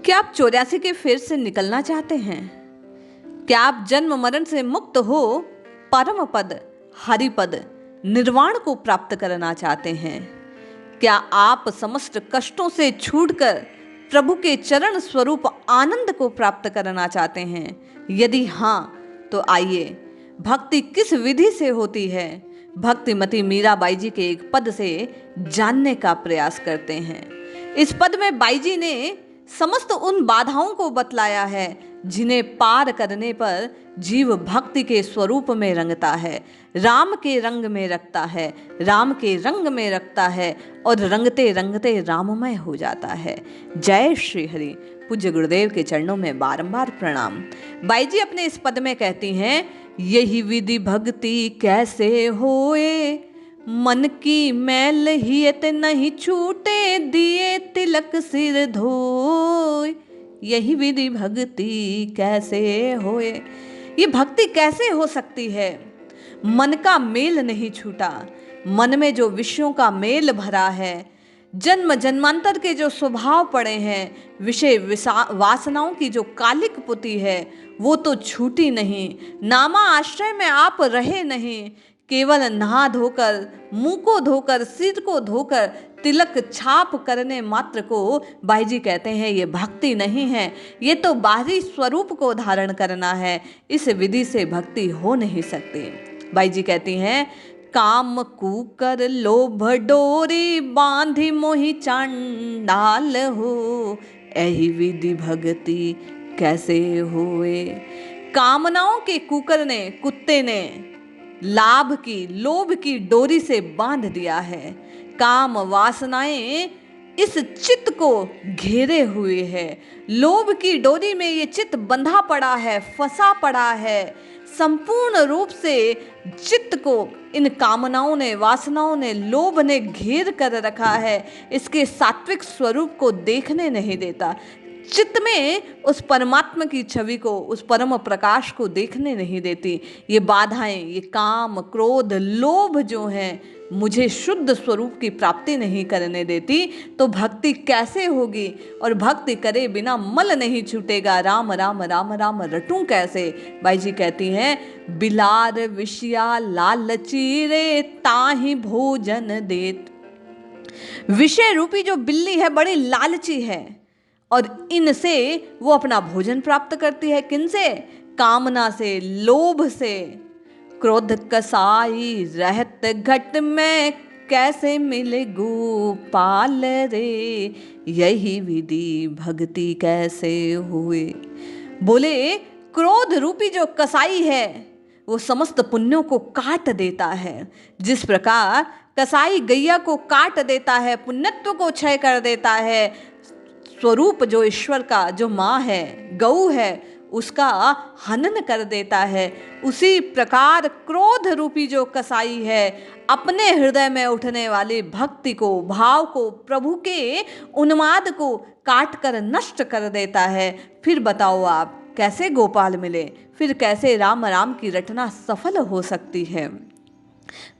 क्या आप 84 के फेर से निकलना चाहते हैं? क्या आप जन्म मरण से मुक्त हो परम पद, हरि पद, निर्वाण को प्राप्त करना चाहते हैं? क्या आप समस्त कष्टों से छूटकर प्रभु के चरण स्वरूप आनंद को प्राप्त करना चाहते हैं? यदि हाँ, तो आइए, भक्ति किस विधि से होती है, भक्तिमती मीराबाई जी के एक पद से जानने का प्रयास करते हैं। इस पद में बाई जी ने समस्त उन बाधाओं को बतलाया है जिन्हें पार करने पर जीव भक्ति के स्वरूप में रंगता है, राम के रंग में रखता है, राम के रंग में रखता है और रंगते रंगते राममय हो जाता है। जय श्री हरि। पूज्य गुरुदेव के चरणों में बारंबार प्रणाम। बाई जी अपने इस पद में कहती हैं, यही विधि भक्ति कैसे होए, मन की मैल हियत नहीं छूटे, दिए तिलक सिर धोए। यही विधि भक्ति कैसे होए, ये भक्ति कैसे हो सकती है? मन का मेल नहीं छूटा, मन में जो विषयों का मेल भरा है, जन्म जन्मांतर के जो स्वभाव पड़े हैं, विषय वासनाओं की जो कालिक पुती है, वो तो छूटी नहीं। नामा आश्रय में आप रहे नहीं, केवल नहा धोकर, मुंह को धोकर, सिर को धोकर तिलक छाप करने मात्र को बाई जी कहते हैं ये भक्ति नहीं है, ये तो बाहरी स्वरूप को धारण करना है। इस विधि से भक्ति हो नहीं सकती। बाई जी कहती हैं, काम कूकर लोभ डोरी, बांधी मोहि चांडाल हो, यही विधि भक्ति कैसे होए। कामनाओं के कुकर ने, कुत्ते ने लाभ की, लोभ की डोरी से बांध दिया है। काम वासनाएं इस चित्त को घेरे हुए है, लोभ की डोरी में ये चित्त बंधा पड़ा है, फंसा पड़ा है। संपूर्ण रूप से चित्त को इन कामनाओं ने, वासनाओं ने, लोभ ने घेर कर रखा है, इसके सात्विक स्वरूप को देखने नहीं देता। चित्त में उस परमात्मा की छवि को, उस परम प्रकाश को देखने नहीं देती। ये बाधाएं, ये काम, क्रोध, लोभ जो हैं, मुझे शुद्ध स्वरूप की प्राप्ति नहीं करने देती। तो भक्ति कैसे होगी? और भक्ति करे बिना मल नहीं छूटेगा, राम राम राम राम रटूं कैसे? बाई जी कहती हैं, बिलार विषया लालची रे, ताहि भोजन देत। विषय रूपी जो बिल्ली है बड़ी लालची है और इनसे वो अपना भोजन प्राप्त करती है। किनसे? कामना से, लोभ से। क्रोध कसाई रहत घट में, कैसे मिले गोपाल रे, यही विधि भक्ति कैसे हुए। बोले, क्रोध रूपी जो कसाई है वो समस्त पुण्यों को काट देता है। जिस प्रकार कसाई गैया को काट देता है, पुण्यत्व को क्षय कर देता है, स्वरूप जो ईश्वर का, जो माँ है, गौ है, उसका हनन कर देता है, उसी प्रकार क्रोध रूपी जो कसाई है अपने हृदय में उठने वाली भक्ति को, भाव को, प्रभु के उन्माद को काट कर नष्ट कर देता है। फिर बताओ आप कैसे गोपाल मिले, फिर कैसे राम राम की रटना सफल हो सकती है?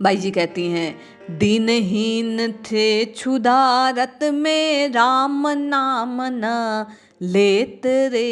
बाई जी कहती हैं, दीनहीन थे क्षुधारत में, राम नाम न लेत रे,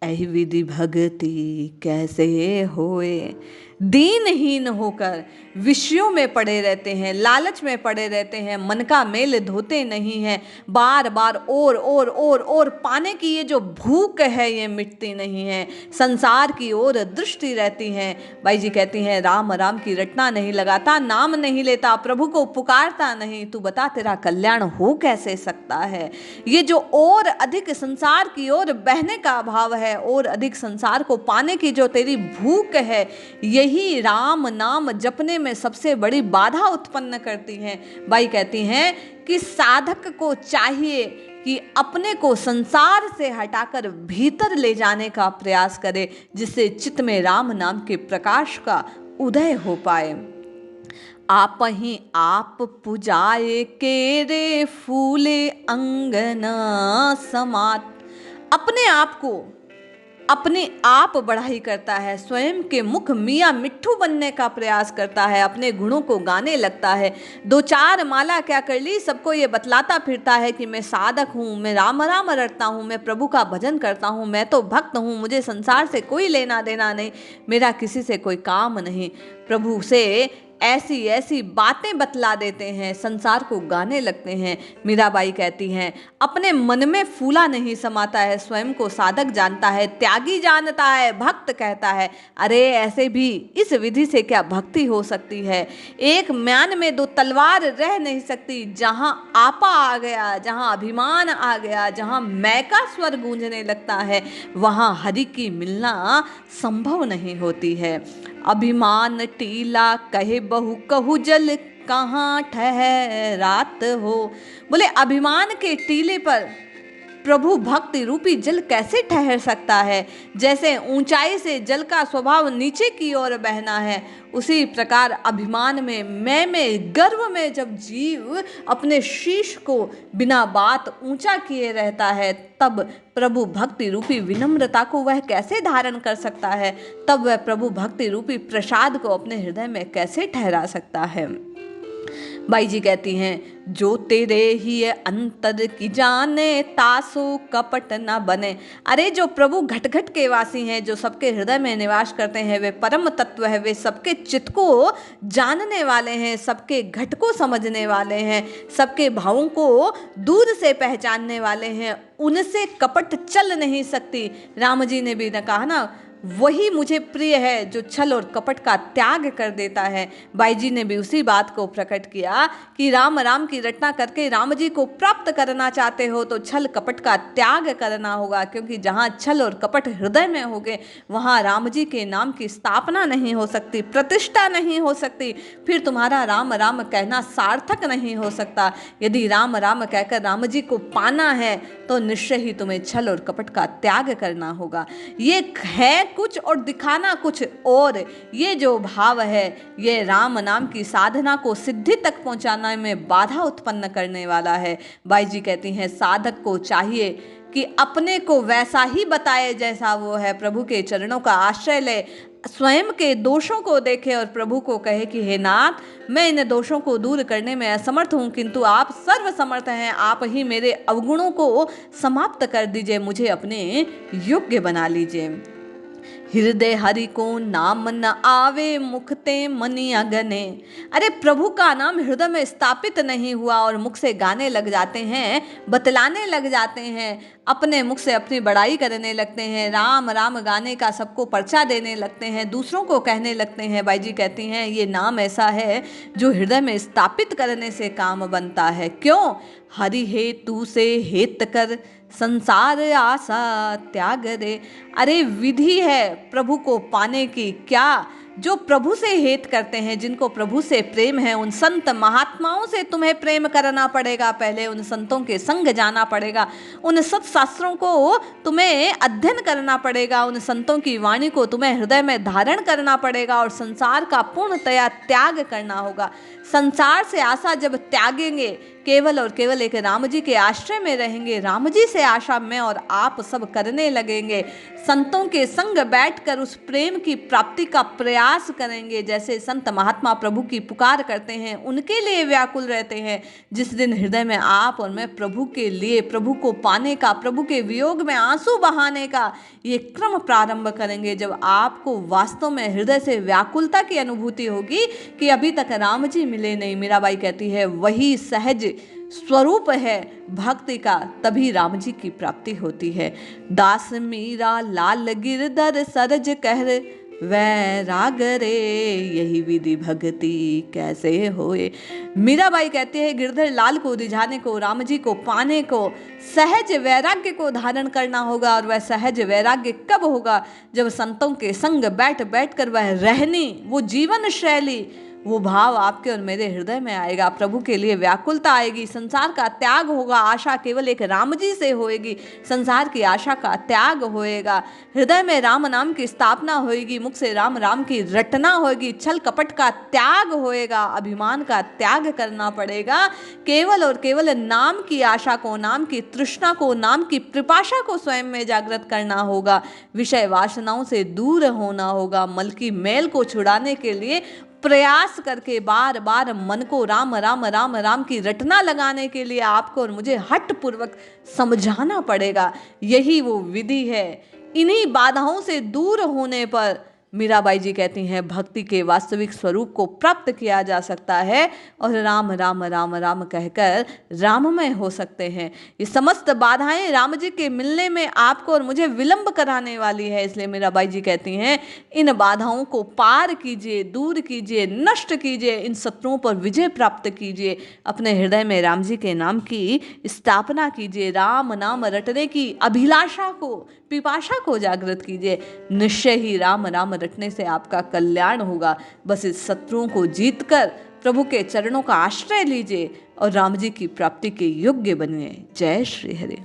यही विधि भक्ति कैसे होए। दीनहीन होकर विषयों में पड़े रहते हैं, लालच में पड़े रहते हैं, मन का मेल धोते नहीं हैं, बार बार और पाने की ये जो भूख है ये मिटती नहीं है, संसार की ओर दृष्टि रहती है। बाई जी कहती हैं, राम राम की रटना नहीं लगाता, नाम नहीं लेता, प्रभु को पुकारता नहीं, तू बता तेरा कल्याण हो कैसे सकता है? ये जो और अधिक संसार की ओर बहने का भाव है, और अधिक संसार को पाने की जो तेरी भूख है, यही राम नाम जपने में सबसे बड़ी बाधा उत्पन्न करती हैं। बाई कहती हैं कि साधक को चाहिए कि अपने को संसार से हटाकर भीतर ले जाने का प्रयास करे, जिससे चित्त में राम नाम के प्रकाश का उदय हो पाए। आप ही आप पुजाए के रे, फूले अंगना समात। अपने आप को अपने आप बढ़ाई करता है, स्वयं के मुख मियाँ मिट्ठू बनने का प्रयास करता है, अपने गुणों को गाने लगता है। दो चार माला क्या कर ली, सबको ये बतलाता फिरता है कि मैं साधक हूँ, मैं राम राम रटता हूँ, मैं प्रभु का भजन करता हूँ, मैं तो भक्त हूँ, मुझे संसार से कोई लेना देना नहीं, मेरा किसी से कोई काम नहीं। प्रभु से ऐसी ऐसी बातें बतला देते हैं, संसार को गाने लगते हैं। मीराबाई कहती हैं, अपने मन में फूला नहीं समाता है, स्वयं को साधक जानता है, त्यागी जानता है, भक्त कहता है। अरे ऐसे भी इस विधि से क्या भक्ति हो सकती है? एक म्यान में दो तलवार रह नहीं सकती। जहाँ आपा आ गया, जहाँ अभिमान आ गया, जहाँ मैं का स्वर गूंजने लगता है, वहाँ हरि की मिलना संभव नहीं होती है। अभिमान टीला कहे बहु कहु जल, कहाँ ठहरात हो। बोले अभिमान के टीले पर प्रभु भक्ति रूपी जल कैसे ठहर सकता है? जैसे ऊंचाई से जल का स्वभाव नीचे की ओर बहना है, उसी प्रकार अभिमान में गर्व में जब जीव अपने शीश को बिना बात ऊंचा किए रहता है, तब प्रभु भक्ति रूपी विनम्रता को वह कैसे धारण कर सकता है? तब वह प्रभु भक्ति रूपी प्रसाद को अपने हृदय में कैसे ठहरा सकता है? बाई जी कहती हैं, जो तेरे ही अंतर की जाने, तासु कपट न बने। अरे जो प्रभु घट घट के वासी हैं, जो सबके हृदय में निवास करते हैं, वे परम तत्व है, वे सबके चित्त को जानने वाले हैं, सबके घट को समझने वाले हैं, सबके भावों को दूर से पहचानने वाले हैं, उनसे कपट चल नहीं सकती। राम जी ने भी न कहा ना, वही मुझे प्रिय है जो छल और कपट का त्याग कर देता है। बाई जी ने भी उसी बात को प्रकट किया कि राम राम की रटना करके राम जी को प्राप्त करना चाहते हो तो छल कपट का त्याग करना होगा, क्योंकि जहाँ छल और कपट हृदय में होंगे वहाँ राम जी के नाम की स्थापना नहीं हो सकती, प्रतिष्ठा नहीं हो सकती, फिर तुम्हारा राम राम कहना सार्थक नहीं हो सकता। यदि राम राम कहकर राम जी को पाना है तो निश्चय ही तुम्हें छल और कपट का त्याग करना होगा। ये है कुछ और दिखाना कुछ और, ये जो भाव है ये राम नाम की साधना को सिद्धि तक पहुंचाने में बाधा उत्पन्न करने वाला है। बाई जी कहती हैं, साधक को चाहिए कि अपने को वैसा ही बताए जैसा वो है, प्रभु के चरणों का आश्रय ले, स्वयं के दोषों को देखे और प्रभु को कहे कि हे नाथ, मैं इन दोषों को दूर करने में असमर्थ हूँ, किंतु आप सर्वसमर्थ हैं, आप ही मेरे अवगुणों को समाप्त कर दीजिए, मुझे अपने योग्य बना लीजिए। हृदय हरि को नाम न आवे, मुखते मनि अगने। अरे प्रभु का नाम हृदय में स्थापित नहीं हुआ और मुख से गाने लग जाते हैं, बतलाने लग जाते हैं, अपने मुख से अपनी बड़ाई करने लगते हैं, राम राम गाने का सबको पर्चा देने लगते हैं, दूसरों को कहने लगते हैं। बाई जी कहती हैं, ये नाम ऐसा है जो हृदय में स्थापित करने से काम बनता है। क्यों? हरि हेतु से हेत कर, संसार आशा त्याग रे। अरे विधि है प्रभु को पाने की, क्या? जो प्रभु से हेत करते हैं, जिनको प्रभु से प्रेम है, उन संत महात्माओं से तुम्हें प्रेम करना पड़ेगा। पहले उन संतों के संग जाना पड़ेगा, उन सत्शास्त्रों को तुम्हें अध्ययन करना पड़ेगा, उन संतों की वाणी को तुम्हें हृदय में धारण करना पड़ेगा और संसार का पूर्णतया त्याग करना होगा। संसार से आशा जब त्यागेंगे, केवल और केवल एक राम जी के आश्रय में रहेंगे, राम जी से आशा मैं और आप सब करने लगेंगे, संतों के संग बैठकर उस प्रेम की प्राप्ति का प्रयास करेंगे। जैसे संत महात्मा प्रभु की पुकार करते हैं, उनके लिए व्याकुल रहते हैं। जिस दिन हृदय में आप और मैं प्रभु के लिए, प्रभु को पाने का, प्रभु के वियोग में आंसू बहाने का ये क्रम प्रारंभ करेंगे, जब आपको वास्तव में हृदय से व्याकुलता की अनुभूति होगी कि अभी तक राम जी मिले नहीं। मीराबाई कहती है, वही सहज स्वरूप है भक्ति का, तभी राम जी की प्राप्ति होती है। दास मीरा लाल गिरधर सरज कहर, वैराग रे यही विधि भक्ति कैसे होए। मीराबाई कहते हैं, गिरधर लाल को रिझाने को, राम जी को पाने को सहज वैराग्य को धारण करना होगा। और वह सहज वैराग्य कब होगा? जब संतों के संग बैठ बैठ कर वह रहनी, वो जीवन शैली, वो भाव आपके और मेरे हृदय में आएगा। प्रभु के लिए व्याकुलता आएगी, संसार का त्याग होगा, आशा केवल एक राम जी से होएगी, संसार की आशा का त्याग होएगा, हृदय में राम नाम की स्थापना होएगी, मुख से राम राम की रटना होएगी, छल कपट का त्याग होएगा, अभिमान का त्याग करना पड़ेगा, केवल और केवल नाम की आशा को, नाम की तृष्णा को, नाम की पिपाशा को स्वयं में जागृत करना होगा, विषय वासनाओं से दूर होना होगा, मल की मैल को छुड़ाने के लिए प्रयास करके बार बार मन को राम राम राम राम की रटना लगाने के लिए आपको और मुझे हठ पूर्वक समझाना पड़ेगा। यही वो विधि है। इन्हीं बाधाओं से दूर होने पर मीराबाई जी कहती हैं भक्ति के वास्तविक स्वरूप को प्राप्त किया जा सकता है और राम राम राम राम कहकर राममय हो सकते हैं। ये समस्त बाधाएं राम जी के मिलने में आपको और मुझे विलंब कराने वाली है, इसलिए मीराबाई जी कहती हैं इन बाधाओं को पार कीजिए, दूर कीजिए, नष्ट कीजिए, इन शत्रुओं पर विजय प्राप्त कीजिए, अपने हृदय में राम जी के नाम की स्थापना कीजिए, राम नाम रटने की अभिलाषा को, पिपाशा को जागृत कीजिए, निश्चय ही राम राम रटने से आपका कल्याण होगा। बस इस शत्रुओं को जीतकर प्रभु के चरणों का आश्रय लीजिए और राम जी की प्राप्ति के योग्य बनिए। जय श्री हरि।